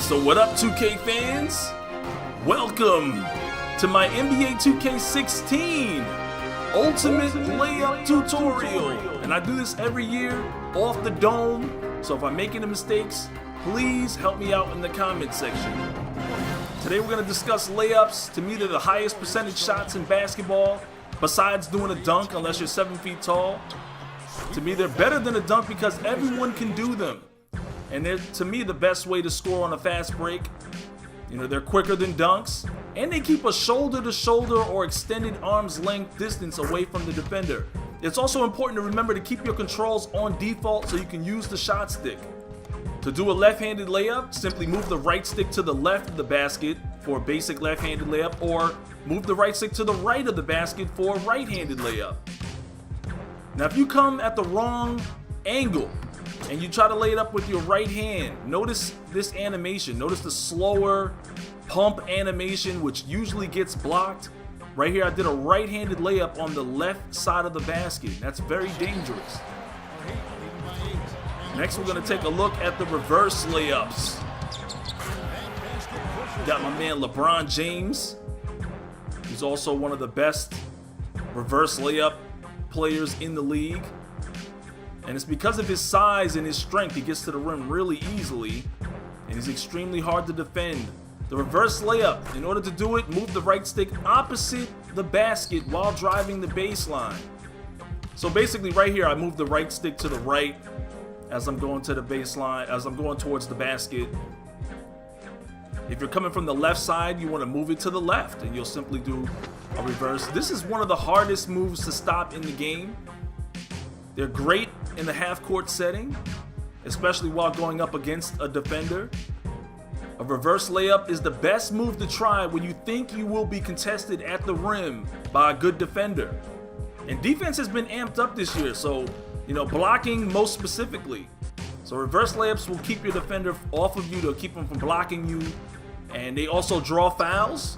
So what up, 2K fans? Welcome to my NBA 2K16 Ultimate Layup Tutorial. And I do this every year off the dome. So if I'm making the mistakes, please help me out in the comment section. Today we're going to discuss layups. To me, they're the highest percentage shots in basketball, besides doing a dunk unless you're 7 feet tall. To me, they're better than a dunk because everyone can do them. And they're, to me, the best way to score on a fast break. You know, they're quicker than dunks, and they keep a shoulder-to-shoulder or extended arm's length distance away from the defender. It's also important to remember to keep your controls on default so you can use the shot stick. To do a left-handed layup, simply move the right stick to the left of the basket for a basic left-handed layup, or move the right stick to the right of the basket for a right-handed layup. Now, if you come at the wrong angle and you try to lay it up with your right hand, notice this animation. Notice the slower pump animation, which usually gets blocked. Right here, I did a right-handed layup on the left side of the basket. That's very dangerous. Next, we're going to take a look at the reverse layups. Got my man LeBron James. He's also one of the best reverse layup players in the league. And it's because of his size and his strength, he gets to the rim really easily, and he's extremely hard to defend. The reverse layup, in order to do it, move the right stick opposite the basket while driving the baseline. So basically right here, I move the right stick to the right as I'm going to the baseline, as I'm going towards the basket. If you're coming from the left side, you want to move it to the left, and you'll simply do a reverse. This is one of the hardest moves to stop in the game. They're great in the half-court setting, especially while going up against a defender. A reverse layup is the best move to try when you think you will be contested at the rim by a good defender. And defense has been amped up this year, so, you know, blocking most specifically. So reverse layups will keep your defender off of you, to keep them from blocking you. And they also draw fouls,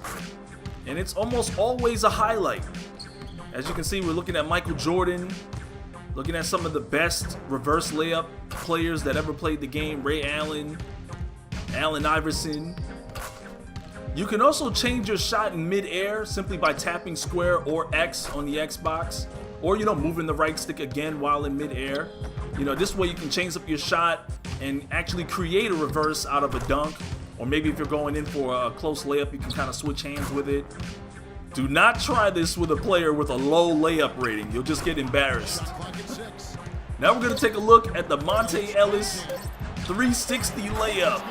and it's almost always a highlight. As you can see, we're looking at Michael Jordan, looking at some of the best reverse layup players that ever played the game. Ray Allen, Allen Iverson. You can also change your shot in mid-air simply by tapping square or X on the Xbox, or, you know, moving the right stick again while in mid-air. You know, this way you can change up your shot and actually create a reverse out of a dunk. Or maybe if you're going in for a close layup, you can kind of switch hands with it. Do not try this with a player with a low layup rating. You'll just get embarrassed. Now we're going to take a look at the Monte Ellis 360 layup.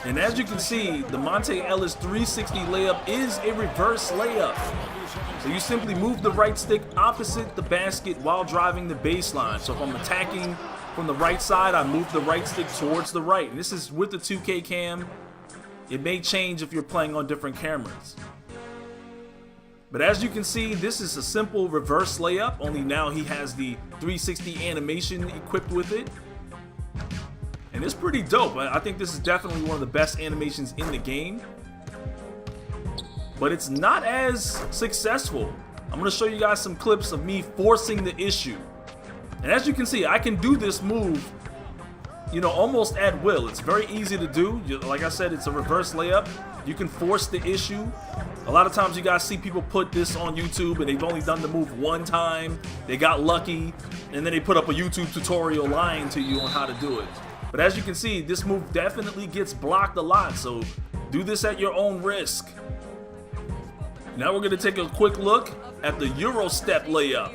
And as you can see, the Monte Ellis 360 layup is a reverse layup. So you simply move the right stick opposite the basket while driving the baseline. So if I'm attacking from the right side, I move the right stick towards the right. And this is with the 2K cam. It may change if you're playing on different cameras. But as you can see, this is a simple reverse layup, only now he has the 360 animation equipped with it. And it's pretty dope. I think this is definitely one of the best animations in the game. But it's not as successful. I'm going to show you guys some clips of me forcing the issue. And as you can see, I can do this move, you know, almost at will. It's very easy to do. Like I said, it's a reverse layup. You can force the issue. A lot of times you guys see people put this on YouTube and they've only done the move one time. They got lucky, and then they put up a YouTube tutorial lying to you on how to do it. But as you can see, this move definitely gets blocked a lot, so do this at your own risk. Now we're going to take a quick look at the Euro step layup.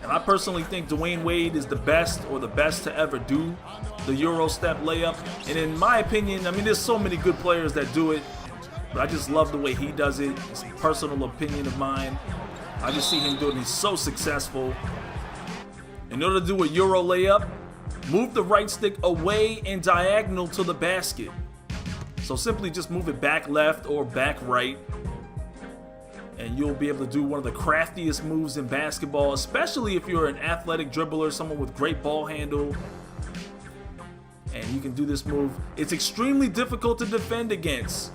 And I personally think Dwayne Wade is the best, or the best to ever do the Euro step layup. And in my opinion, I mean, there's so many good players that do it, but I just love the way he does it. It's a personal opinion of mine. I just see him doing it. He's so successful. In order to do a Euro layup, move the right stick away and diagonal to the basket. So simply just move it back left or back right, and you'll be able to do one of the craftiest moves in basketball, especially if you're an athletic dribbler, someone with great ball handle. And you can do this move. It's extremely difficult to defend against.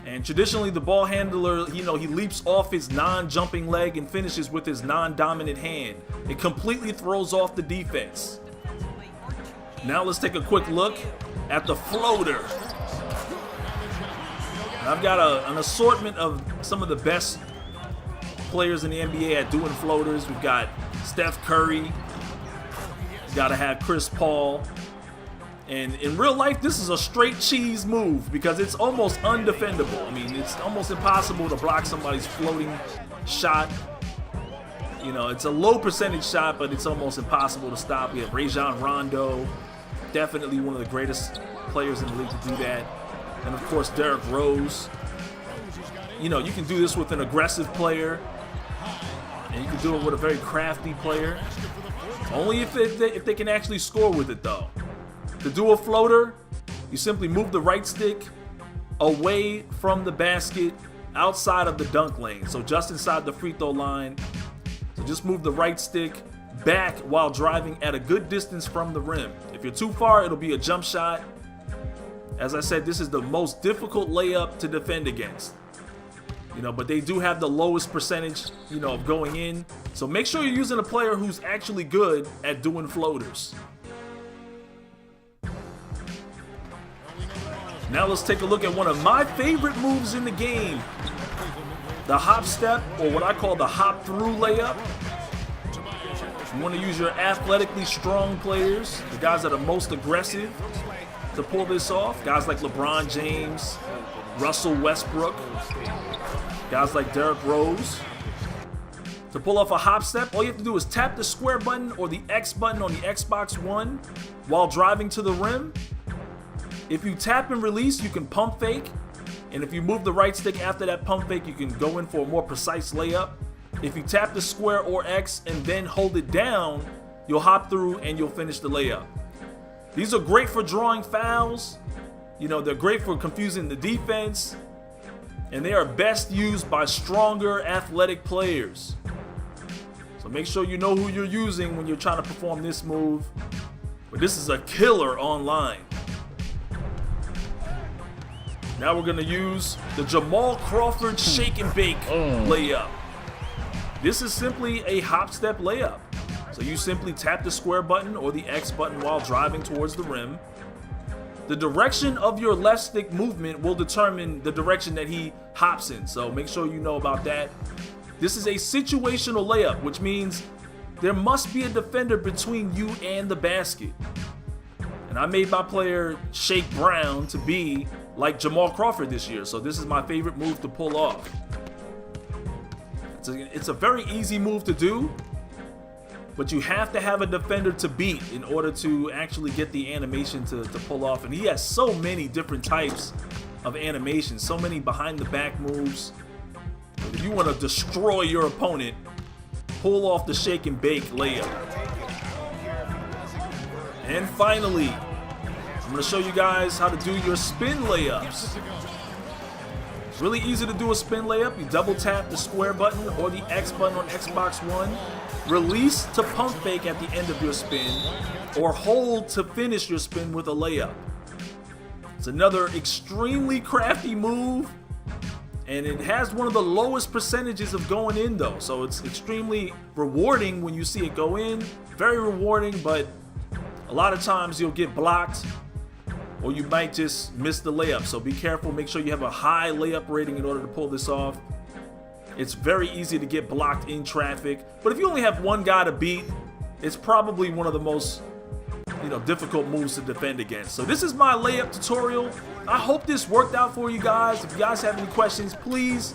And traditionally, the ball handler, you know, he leaps off his non-jumping leg and finishes with his non-dominant hand. It completely throws off the defense. Now let's take a quick look at the floater. I've got an assortment of some of the best players in the NBA at doing floaters. We've got Steph Curry. We've got to have Chris Paul. And in real life, this is a straight cheese move because it's almost undefendable. I mean, it's almost impossible to block somebody's floating shot. You know, it's a low percentage shot, but it's almost impossible to stop. We have Rajon Rondo, definitely one of the greatest players in the league to do that. And of course, Derrick Rose. You know, you can do this with an aggressive player, and you can do it with a very crafty player. Only if they can actually score with it, though. To do a floater, you simply move the right stick away from the basket, outside of the dunk lane, so just inside the free throw line. So just move the right stick back while driving at a good distance from the rim. If you're too far, it'll be a jump shot. As I said, this is the most difficult layup to defend against. You know, but they do have the lowest percentage, you know, of going in. So make sure you're using a player who's actually good at doing floaters. Now let's take a look at one of my favorite moves in the game. The hop step, or what I call the hop through layup. You want to use your athletically strong players, the guys that are most aggressive, to pull this off. Guys like LeBron James, Russell Westbrook, guys like Derrick Rose. To pull off a hop step, all you have to do is tap the square button or the X button on the Xbox One while driving to the rim. If you tap and release, you can pump fake. And if you move the right stick after that pump fake, you can go in for a more precise layup. If you tap the square or X and then hold it down, you'll hop through and you'll finish the layup. These are great for drawing fouls. You know, they're great for confusing the defense. And they are best used by stronger athletic players. So make sure you know who you're using when you're trying to perform this move. But this is a killer online. Now we're going to use the Jamal Crawford shake and bake layup. This is simply a hop step layup. So you simply tap the square button or the X button while driving towards the rim. The direction of your left stick movement will determine the direction that he hops in. So make sure you know about that. This is a situational layup, which means there must be a defender between you and the basket. And I made my player Shake Brown to be like Jamal Crawford this year, so this is my favorite move to pull off. It's a very easy move to do, but you have to have a defender to beat in order to actually get the animation to pull off. And he has so many different types of animations, so many behind the back moves. If you want to destroy your opponent, pull off the shake and bake layup. And finally, I'm going to show you guys how to do your spin layups. It's really easy to do a spin layup. You double tap the square button or the X button on Xbox One. Release to pump fake at the end of your spin, or hold to finish your spin with a layup. It's another extremely crafty move, and it has one of the lowest percentages of going in though. So it's extremely rewarding when you see it go in. Very rewarding, but a lot of times you'll get blocked, or you might just miss the layup. So be careful, make sure you have a high layup rating in order to pull this off. It's very easy to get blocked in traffic, but if you only have one guy to beat, it's probably one of the most, difficult moves to defend against. So this is my layup tutorial. I hope this worked out for you guys. If you guys have any questions, please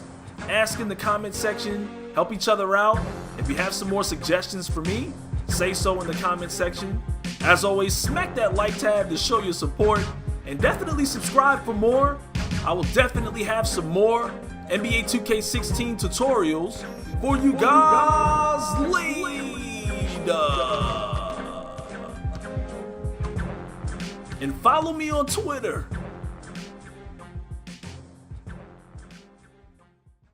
ask in the comment section. Help each other out. If you have some more suggestions for me, say so in the comment section. As always, smack that like tab to show your support, and definitely subscribe for more. I will definitely have some more NBA 2K16 tutorials for you guys later. And follow me on Twitter